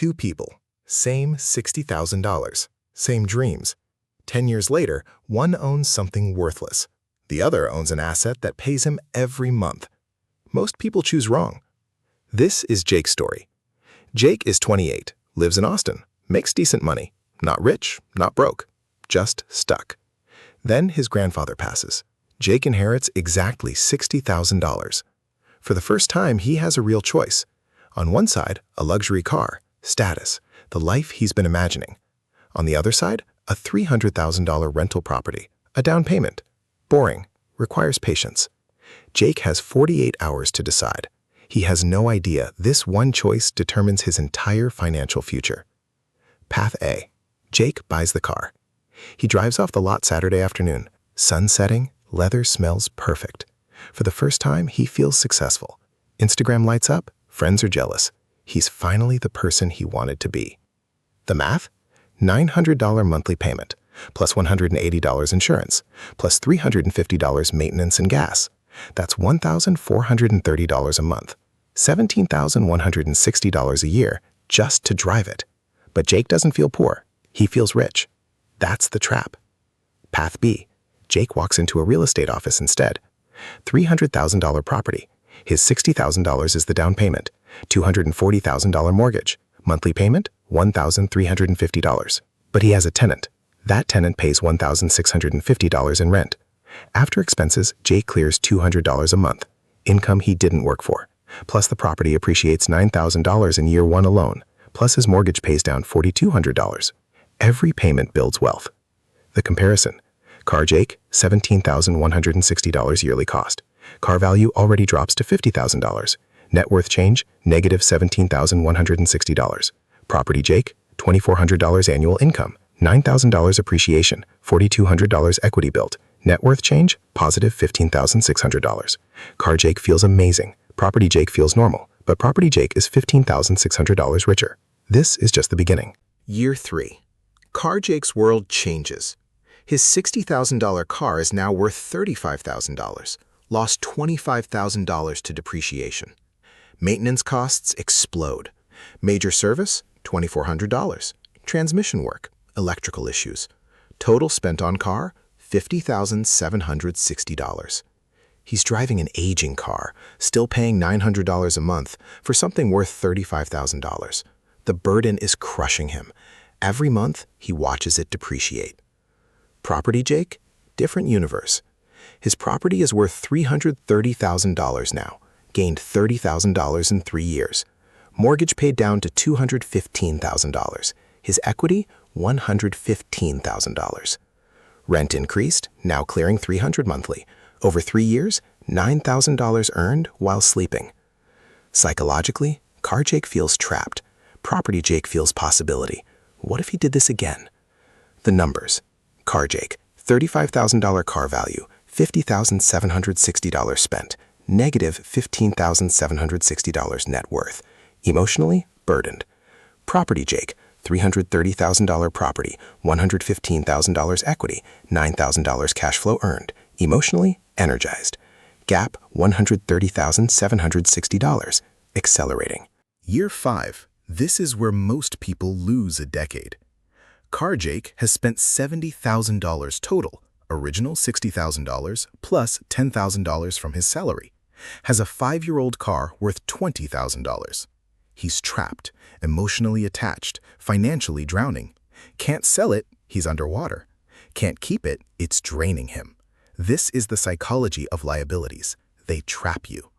Two people, same $60,000, same dreams. 10 years later, one owns something worthless. The other owns an asset that pays him every month. Most people choose wrong. This is Jake's story. Jake is 28, lives in Austin, makes decent money. Not rich, not broke, just stuck. Then his grandfather passes. Jake inherits exactly $60,000. For the first time, he has a real choice. On one side, a luxury car, status, the life he's been imagining. On the other side, a $300,000 rental property, a down payment. Boring, requires patience. Jake has 48 hours to decide. He has no idea this one choice determines his entire financial future. Path A. Jake buys the car. He drives off the lot Saturday afternoon. Sun setting, leather smells perfect. For the first time, he feels successful. Instagram lights up, friends are jealous. He's finally the person he wanted to be. The math? $900 monthly payment, plus $180 insurance, plus $350 maintenance and gas. That's $1,430 a month, $17,160 a year just to drive it. But Jake doesn't feel poor. He feels rich. That's the trap. Path B. Jake walks into a real estate office instead. $300,000 property. His $60,000 is the down payment, $240,000 mortgage. Monthly payment, $1,350. But he has a tenant. That tenant pays $1,650 in rent. After expenses, Jake clears $200 a month, income he didn't work for. Plus the property appreciates $9,000 in year one alone. Plus his mortgage pays down $4,200. Every payment builds wealth. The comparison. Car Jake, $17,160 yearly cost. Car value already drops to $50,000. Net worth change, negative $17,160. Property Jake, $2,400 annual income, $9,000 appreciation, $4,200 equity built. Net worth change, positive $15,600. Car Jake feels amazing. Property Jake feels normal, but Property Jake is $15,600 richer. This is just the beginning. Year 3. Car Jake's world changes. His $60,000 car is now worth $35,000, lost $25,000 to depreciation. Maintenance costs explode. Major service, $2,400. Transmission work, electrical issues. Total spent on car, $50,760. He's driving an aging car, still paying $900 a month for something worth $35,000. The burden is crushing him. Every month, he watches it depreciate. Property Jake? Different universe. His property is worth $330,000 now, gained $30,000 in 3 years. Mortgage paid down to $215,000. His equity, $115,000. Rent increased, now clearing $300 monthly. Over 3 years, $9,000 earned while sleeping. Psychologically, Car Jake feels trapped. Property Jake feels possibility. What if he did this again? The numbers. Car Jake, $35,000 car value, $50,760 spent, negative $15,760 net worth. Emotionally burdened. Property Jake, $330,000 property, $115,000 equity, $9,000 cash flow earned. Emotionally energized. Gap, $130,760. Accelerating. Year 5. This is where most people lose a decade. Car Jake has spent $70,000 total, original $60,000 plus $10,000 from his salary. Has a 5-year-old car worth $20,000. He's trapped, emotionally attached, financially drowning. Can't sell it, he's underwater. Can't keep it, it's draining him. This is the psychology of liabilities. They trap you.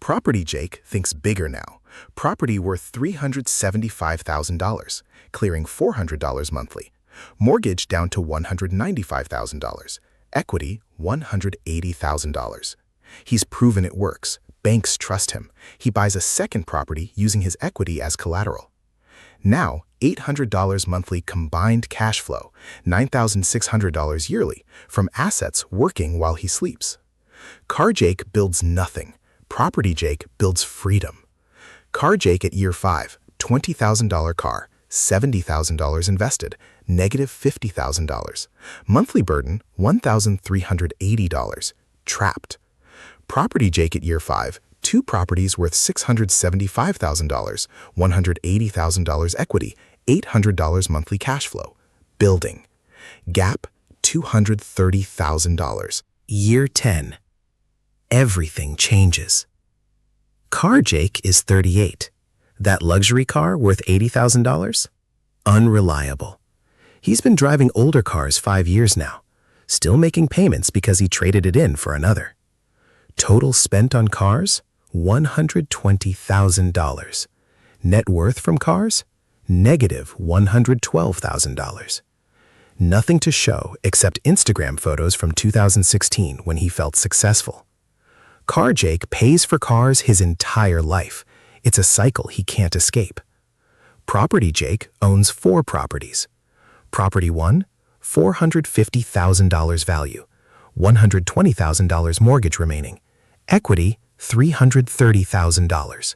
Property Jake thinks bigger now. Property worth $375,000, clearing $400 monthly. Mortgage down to $195,000. Equity $180,000. He's proven it works. Banks trust him. He buys a second property using his equity as collateral. Now, $800 monthly combined cash flow, $9,600 yearly, from assets working while he sleeps. Car Jake builds nothing. Property Jake builds freedom. Car Jake at year 5, $20,000 car, $70,000 invested, negative $50,000. Monthly burden, $1,380. Trapped. Property Jake at year 5, 2 properties worth $675,000, $180,000 equity, $800 monthly cash flow. Building. Gap, $230,000. Year 10. Everything changes. Car Jake is 38. That luxury car worth $80,000? Unreliable. He's been driving older cars 5 years now, still making payments because he traded it in for another. Total spent on cars? $120,000. Net worth from cars? Negative $112,000. Nothing to show except Instagram photos from 2016 when he felt successful. Car Jake pays for cars his entire life. It's a cycle he can't escape. Property Jake owns 4 properties. Property 1, $450,000 value, $120,000 mortgage remaining. Equity, $330,000.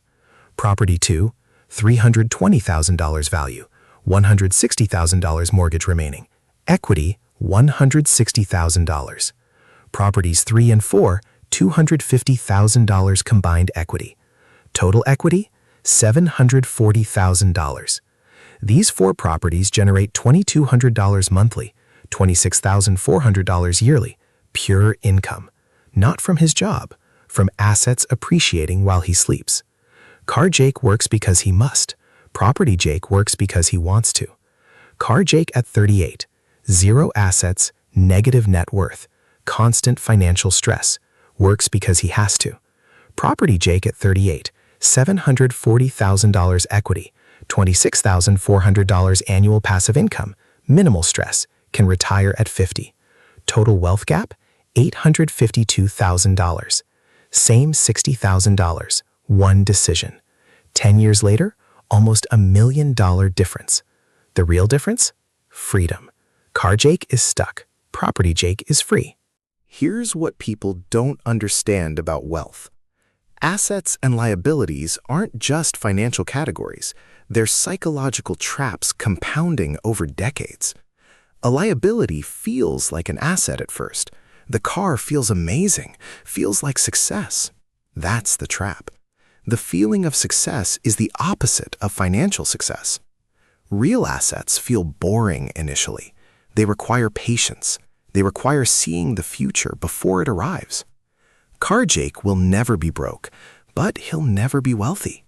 Property 2, $320,000 value, $160,000 mortgage remaining. Equity, $160,000. Properties 3 and 4, $250,000 combined equity. Total equity, $740,000. These 4 properties generate $2,200 monthly, $26,400 yearly, pure income. Not from his job, from assets appreciating while he sleeps. Car Jake works because he must. Property Jake works because he wants to. Car Jake at 38, 0 assets, negative net worth, constant financial stress, works because he has to. Property Jake at 38, $740,000 equity, $26,400 annual passive income, minimal stress, can retire at 50. Total wealth gap, $852,000. Same $60,000, one decision. 10 years later, almost $1 million difference. The real difference? Freedom. Car Jake is stuck. Property Jake is free. Here's what people don't understand about wealth. Assets and liabilities aren't just financial categories. They're psychological traps compounding over decades. A liability feels like an asset at first. The car feels amazing, feels like success. That's the trap. The feeling of success is the opposite of financial success. Real assets feel boring initially. They require patience. They require seeing the future before it arrives. Car Jake will never be broke, but he'll never be wealthy.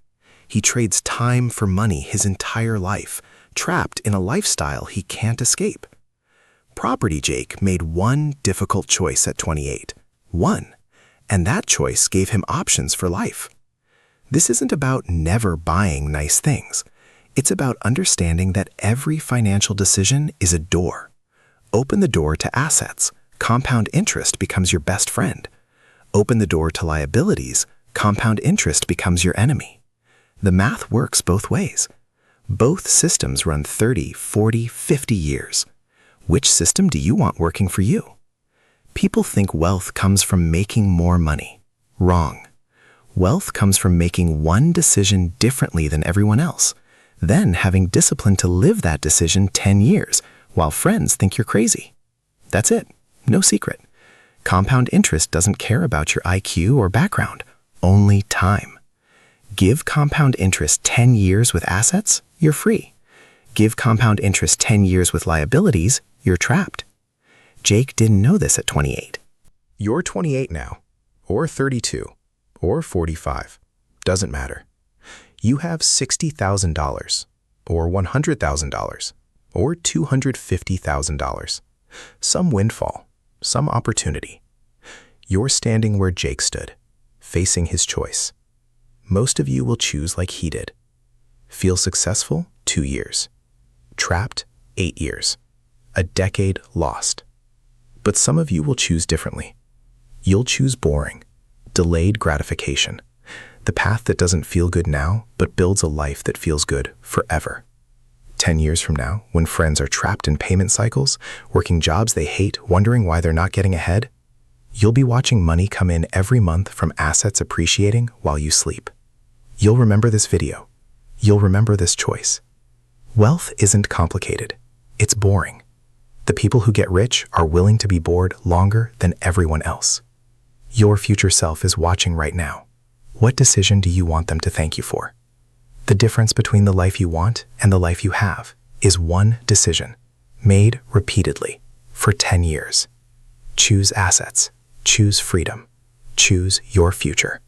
He trades time for money his entire life, trapped in a lifestyle he can't escape. Property Jake made one difficult choice at 28. One. And that choice gave him options for life. This isn't about never buying nice things. It's about understanding that every financial decision is a door. Open the door to assets. Compound interest becomes your best friend. Open the door to liabilities. Compound interest becomes your enemy. The math works both ways. Both systems run 30, 40, 50 years. Which system do you want working for you? People think wealth comes from making more money. Wrong. Wealth comes from making one decision differently than everyone else, then having discipline to live that decision 10 years while friends think you're crazy. That's it. No secret. Compound interest doesn't care about your IQ or background, only time. Give compound interest 10 years with assets, you're free. Give compound interest 10 years with liabilities, you're trapped. Jake didn't know this at 28. You're 28 now, or 32, or 45. Doesn't matter. You have $60,000, or $100,000, or $250,000. Some windfall, some opportunity. You're standing where Jake stood, facing his choice. Most of you will choose like he did. Feel successful? 2 years. Trapped? 8 years. A decade lost. But some of you will choose differently. You'll choose boring, delayed gratification, the path that doesn't feel good now, but builds a life that feels good forever. 10 years from now, when friends are trapped in payment cycles, working jobs they hate, wondering why they're not getting ahead, you'll be watching money come in every month from assets appreciating while you sleep. You'll remember this video. You'll remember this choice. Wealth isn't complicated. It's boring. The people who get rich are willing to be bored longer than everyone else. Your future self is watching right now. What decision do you want them to thank you for? The difference between the life you want and the life you have is one decision, made repeatedly, for 10 years. Choose assets. Choose freedom. Choose your future.